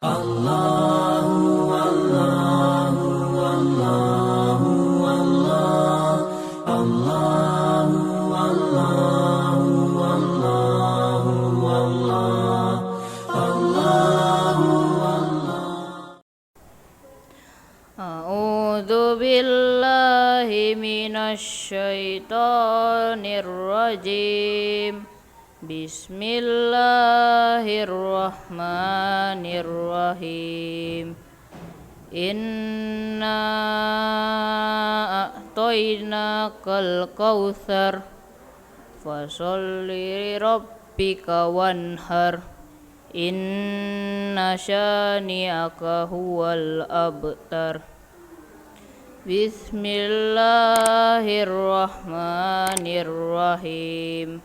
Allahu Allahu Allahu Allah Allahu Allahu Allahu Allah Allahu Allah. A'udzu billahi minasy syaithanir rajim. Bismillahirrahmanirrahim. Inna a'tainakal kautsar fasholli lirabbika wanhar. Inna syani'aka huwal abtar. Bismillahirrahmanirrahim.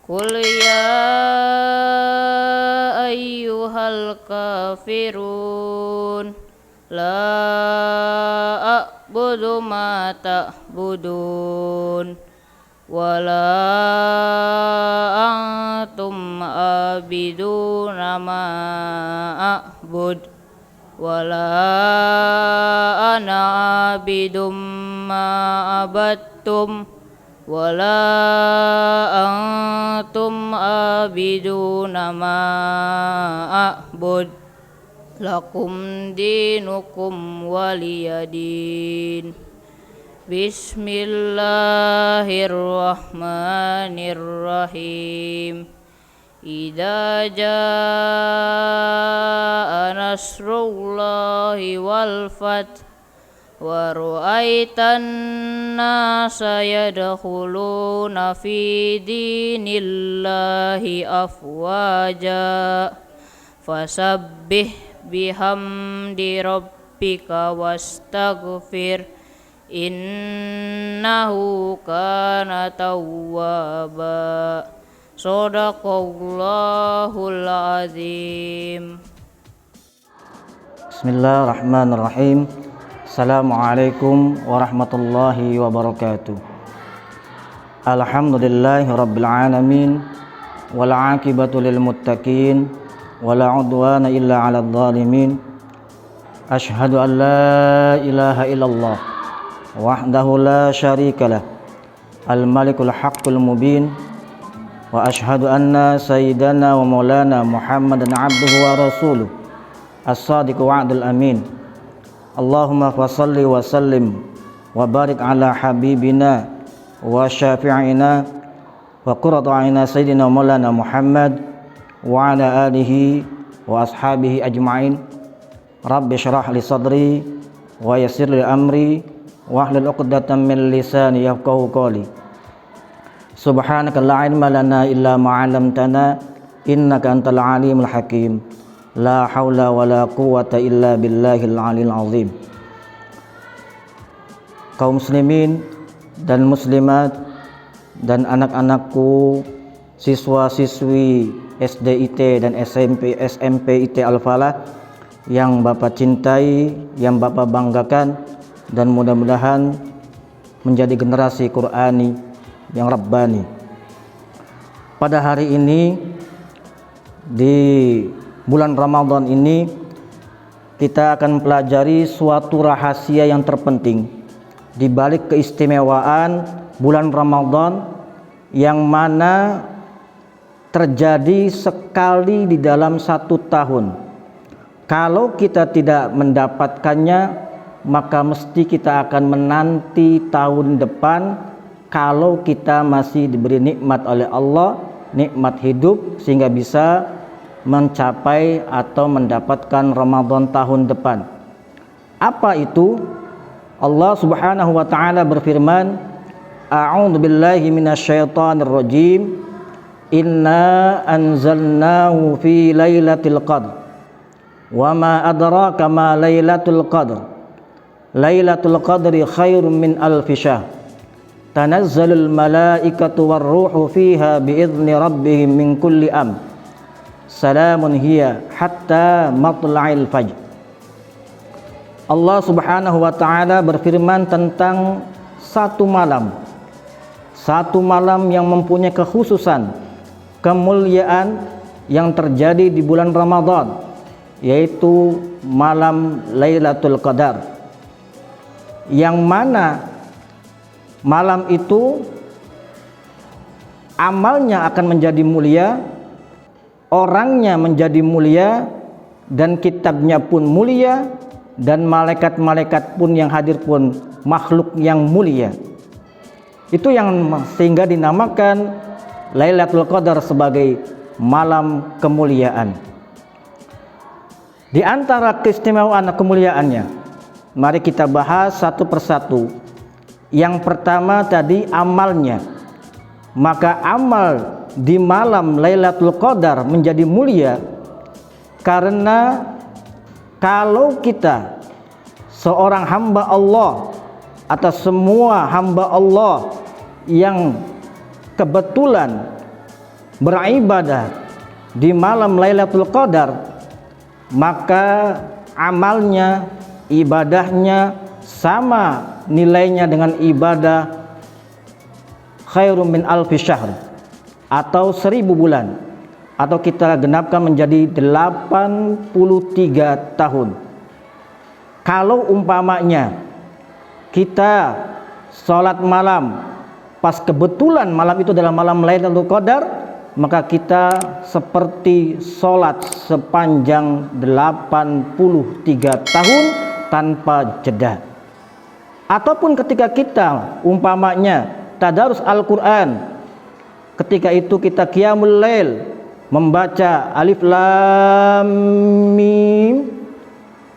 Qul ya ayyuhal kafirun la a'budu ma ta'budun wala antum abiduna ma a'bud wala ana abidum ma abattum wala antum abiduna ma a'bud lakum dinukum waliyadin. Bismillahirrahmanirrahim. Idza jaa nasrullahi wal fath wa ra'aitan nasa yadkhuluna fi dinillahi afwaja fasabbih bihamdi rabbika wastaghfir innahu kana tawwaba. Shadaqallahul azim. Bismillahirrahmanirrahim. Assalamualaikum warahmatullahi wabarakatuh. Alhamdulillahi rabbil alamin wal aqibatu lil muttaqin wala udwana illa 'alal zalimin. Asyhadu an la ilaha illallah wahdahu la syarikalah al malikul haqqul mubin wa asyhadu anna sayyidana wa maulana Muhammadan 'abduhu wa rasuluh as-sadiqu wa'dul amin. Allahumma fasalli wa sallim wa barik ala habibina wa syafi'ina wa qurratu a'yunina sayyidina maulana Muhammad wa ala alihi wa ashabihi ajma'in. Rabbi syrah li sadri wa yassir li amri wa hlul 'uqdatam min lisani yafqahu qawli. Subhanaka la ilma lana illa ma 'allamtana innaka antal alimul hakim. La haula wa la quwwata illa billahil aliyil azim. Kaum muslimin dan muslimat dan anak-anakku, siswa-siswi SDIT dan SMP IT Al-Falah yang Bapak cintai, yang Bapak banggakan, dan mudah-mudahan menjadi generasi Qur'ani yang Rabbani. Pada hari ini di bulan Ramadan ini kita akan pelajari suatu rahasia yang terpenting di balik keistimewaan bulan Ramadan yang mana terjadi sekali di dalam satu tahun. Kalau kita tidak mendapatkannya, maka mesti kita akan menanti tahun depan kalau kita masih diberi nikmat oleh Allah, nikmat hidup, sehingga bisa mencapai atau mendapatkan Ramadan tahun depan. Apa itu? Allah Subhanahu wa taala berfirman, A'udzu billahi minasyaitonir rajim. Inna anzalnahu fi lailatul qadr. Wa ma adraka ma lailatul qadr. Lailatul qadri khairum min alfi syahr. Tanazzalul malaikatu war ruhu fiha bi'izni rabbihim min kulli amr. Salamun hiya hatta matla'il fajr. Allah Subhanahu wa taala berfirman tentang satu malam yang mempunyai kekhususan, kemuliaan yang terjadi di bulan Ramadan, yaitu malam Lailatul Qadar, yang mana malam itu amalnya akan menjadi mulia, orangnya menjadi mulia, dan kitabnya pun mulia, dan malaikat-malaikat pun yang hadir pun makhluk yang mulia. Itu yang sehingga dinamakan Lailatul Qadar sebagai malam kemuliaan. Di antara keistimewaan kemuliaannya, mari kita bahas satu persatu. Yang pertama tadi amalnya. Maka amal di malam Lailatul Qadar menjadi mulia karena kalau kita seorang hamba Allah atau semua hamba Allah yang kebetulan beribadah di malam Lailatul Qadar, maka amalnya, ibadahnya sama nilainya dengan ibadah khairum min alfi syahr, atau 1000 bulan, atau kita genapkan menjadi 83 tahun. Kalau umpamanya kita sholat malam pas kebetulan malam itu adalah malam Lailatul Qadar, maka kita seperti sholat sepanjang 83 tahun tanpa jeda. Ataupun ketika kita umpamanya tadarus Al-Quran, ketika itu kita qiyamul lail membaca alif lam mim,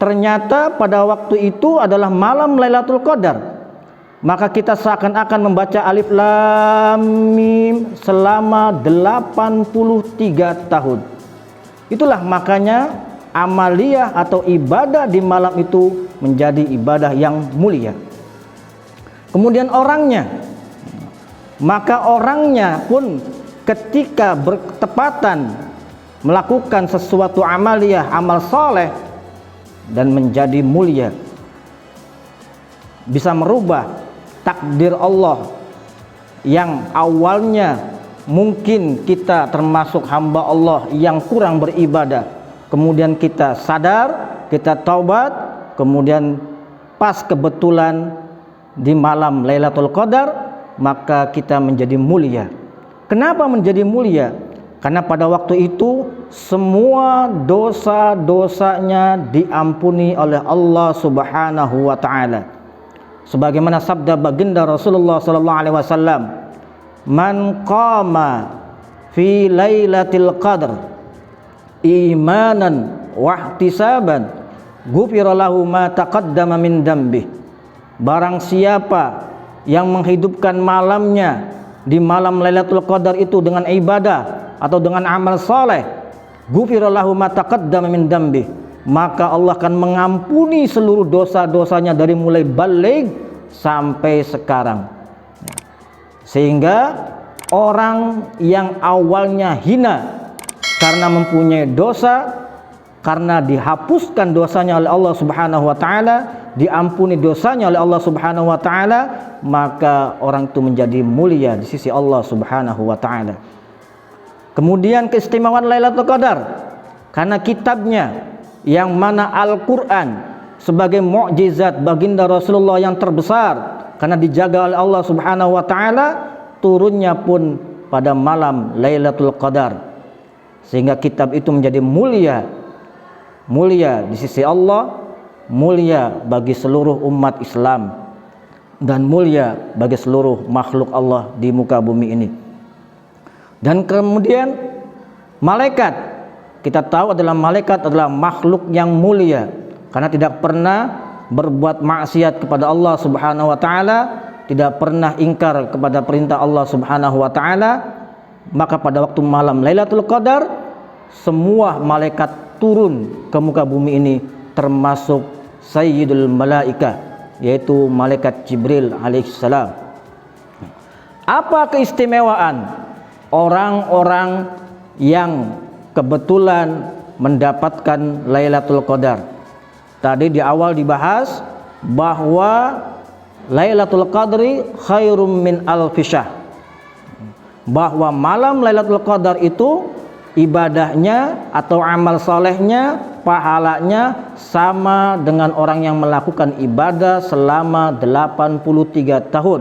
ternyata pada waktu itu adalah malam Lailatul Qadar, maka kita seakan-akan membaca alif lam mim selama 83 tahun. Itulah makanya amaliyah atau ibadah di malam itu menjadi ibadah yang mulia. Kemudian orangnya, maka orangnya pun ketika bertepatan melakukan sesuatu amaliyah, amal soleh, dan menjadi mulia, bisa merubah takdir Allah yang awalnya mungkin kita termasuk hamba Allah yang kurang beribadah, kemudian kita sadar, kita taubat, kemudian pas kebetulan di malam Lailatul Qadar, maka kita menjadi mulia. Kenapa menjadi mulia? Karena pada waktu itu semua dosa-dosanya diampuni oleh Allah Subhanahu wa taala. Sebagaimana sabda baginda Rasulullah sallallahu alaihi wasallam, "Man qama fi lailatul qadr imanan wa ihtisaban, ghufira lahu ma taqaddama min dambi." Barang siapa yang menghidupkan malamnya di malam Lailatul Qadar itu dengan ibadah atau dengan amal soleh, ghufira lahu ma taqaddama min dambi, maka Allah akan mengampuni seluruh dosa-dosanya dari mulai baligh sampai sekarang. Sehingga orang yang awalnya hina karena mempunyai dosa, karena dihapuskan dosanya oleh Allah Subhanahu wa taala, diampuni dosanya oleh Allah Subhanahu wa taala, maka orang itu menjadi mulia di sisi Allah Subhanahu wa taala. Kemudian keistimewaan Lailatul Qadar karena kitabnya yang mana Al-Qur'an sebagai mukjizat baginda Rasulullah yang terbesar, karena dijaga oleh Allah Subhanahu wa taala, turunnya pun pada malam Lailatul Qadar, sehingga kitab itu menjadi mulia di sisi Allah, mulia bagi seluruh umat Islam, dan mulia bagi seluruh makhluk Allah di muka bumi ini. Dan kemudian malaikat, kita tahu malaikat adalah makhluk yang mulia karena tidak pernah berbuat maksiat kepada Allah Subhanahu wa taala, tidak pernah ingkar kepada perintah Allah Subhanahu wa taala. Maka pada waktu malam Lailatul Qadar, semua malaikat turun ke muka bumi ini, termasuk Sayyidul Malaika, yaitu malaikat Jibril alaihissalam. Apa keistimewaan orang-orang yang kebetulan mendapatkan Lailatul Qadar? Tadi di awal dibahas bahwa Lailatul Qadri khairum min alfi syahr, bahwa malam Lailatul Qadar itu ibadahnya atau amal solehnya, pahalanya sama dengan orang yang melakukan ibadah selama 83 tahun.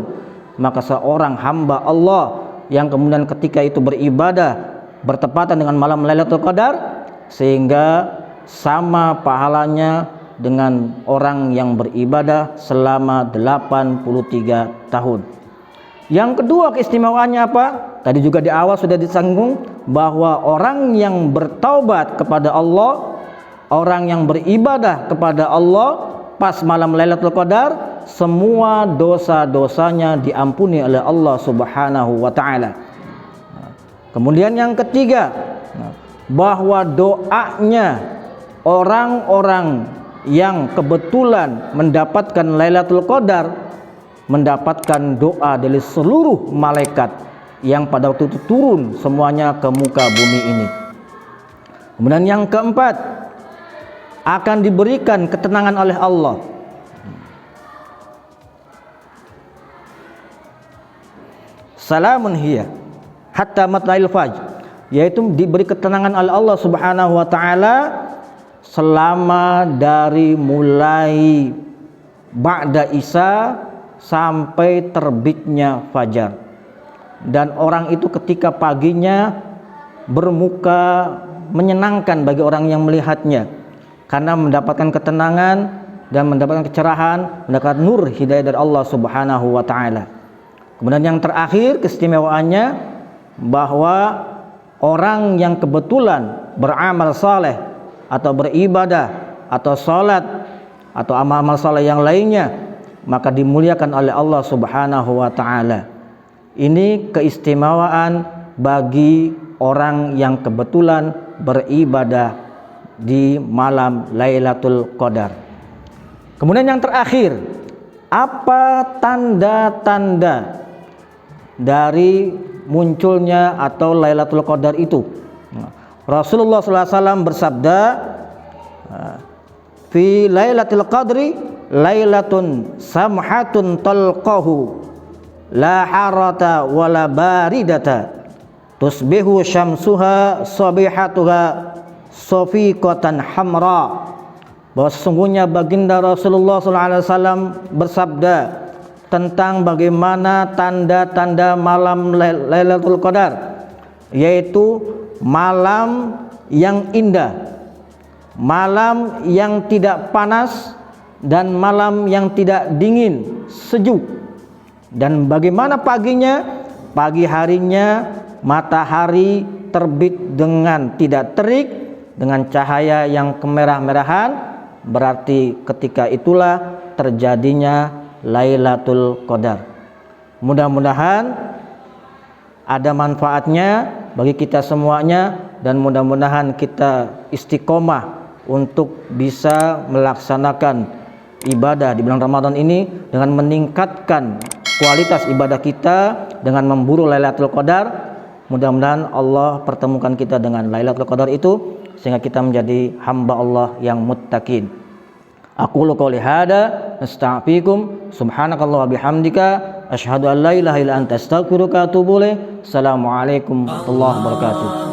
Maka seorang hamba Allah yang kemudian ketika itu beribadah bertepatan dengan malam Lailatul Qadar, sehingga sama pahalanya dengan orang yang beribadah selama 83 tahun. Yang kedua keistimewaannya apa? Tadi juga di awal sudah disinggung bahwa orang yang bertaubat kepada Allah, orang yang beribadah kepada Allah pas malam Lailatul Qadar, semua dosa-dosanya diampuni oleh Allah Subhanahu wa taala. Kemudian yang ketiga, bahwa doanya orang-orang yang kebetulan mendapatkan Lailatul Qadar mendapatkan doa dari seluruh malaikat yang pada waktu itu turun semuanya ke muka bumi ini. Kemudian yang keempat, akan diberikan ketenangan oleh Allah. Salamun hiya hatta matla'il fajr, yaitu diberi ketenangan oleh Allah Subhanahu wa taala selama dari mulai ba'da isya sampai terbitnya fajar. Dan orang itu ketika paginya bermuka menyenangkan bagi orang yang melihatnya, karena mendapatkan ketenangan dan mendapatkan kecerahan, mendapatkan nur hidayah dari Allah Subhanahu wa taala. Kemudian yang terakhir keistimewaannya, bahwa orang yang kebetulan beramal saleh atau beribadah atau salat atau amal-amal saleh yang lainnya, maka dimuliakan oleh Allah Subhanahu wa taala. Ini keistimewaan bagi orang yang kebetulan beribadah di malam Lailatul Qadar. Kemudian yang terakhir, apa tanda-tanda dari munculnya atau Lailatul Qadar itu? Rasulullah SAW bersabda, fi Lailatul Qadri lailatun samhatun talqahu la harata wala baridata tusbihu syamsuha sabihatuha safiqatan hamra. Bahwa sesungguhnya baginda Rasulullah SAW bersabda tentang bagaimana tanda-tanda malam Lailatul Qadar, yaitu malam yang indah, malam yang tidak panas, dan malam yang tidak dingin, sejuk. Dan bagaimana paginya? Pagi harinya matahari terbit dengan tidak terik, dengan cahaya yang kemerah-merahan, berarti ketika itulah terjadinya Lailatul Qadar. Mudah-mudahan ada manfaatnya bagi kita semuanya, dan mudah-mudahan kita istiqomah untuk bisa melaksanakan ibadah di bulan Ramadan ini dengan meningkatkan kualitas ibadah kita dengan memburu Lailatul Qadar. Mudah-mudahan Allah pertemukan kita dengan Lailatul Qadar itu sehingga kita menjadi hamba Allah yang muttaqin. Aqulu qouli hada astaghfirukum subhanakallah wa bihamdika asyhadu an la ilaha illa anta astaghfiruka wa atubu ilaik. Assalamualaikum warahmatullahi wabarakatuh.